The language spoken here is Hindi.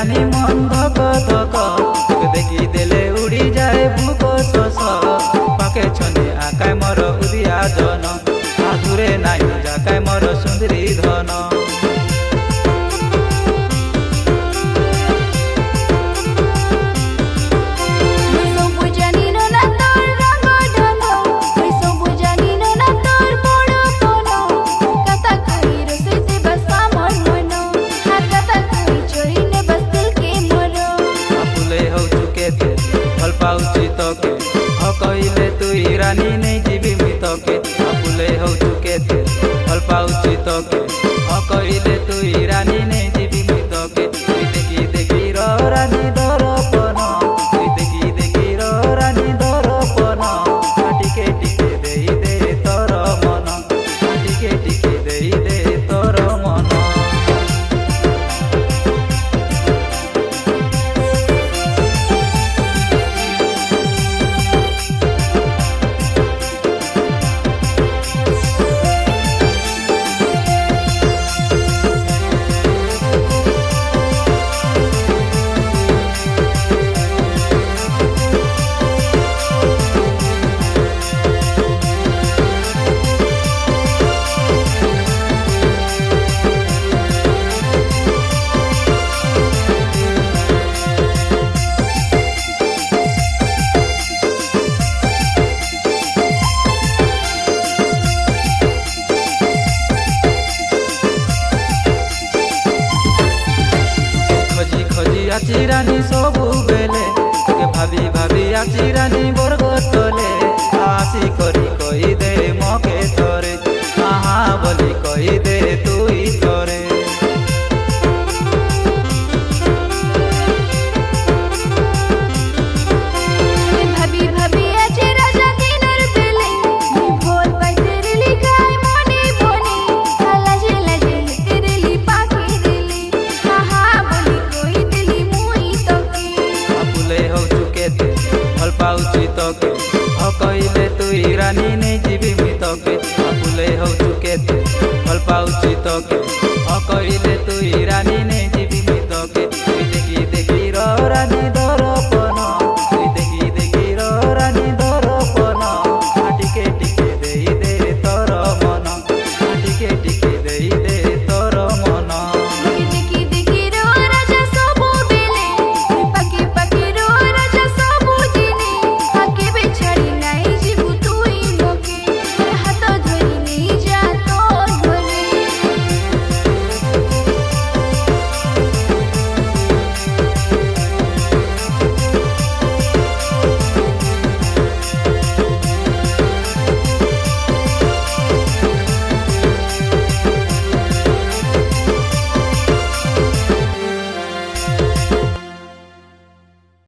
रानी मन धक धक देखी देले उड़ी जाए भूक शोष पाके छने आकाय मोर उदिया जन आधुरे नाई जाकाय मोर सुंदरी धन पाउची तके हकइले तुई रानी नहीं जीवी मितके फुले हो चुके थे फल पाउची तके हकइले तुई रानी नहीं जीवी मितके तुई देखी देखी रो रानी दरपन तुई देखी देखी रो रानी दरपन टिके टिके देई दे तोर मन टिके टिके देई दे तोर मन आची रानी सबु बेले भाभी भाभी आची रानी बर्ग तले आसी करी कही दे मके थरे आहा बोली कही दे तुई थरे पाउची तके हकइले तुई रानी नहीं जीवी मितके फुले हो चुके थे फल पाउची तके हकइले तुई रानी नहीं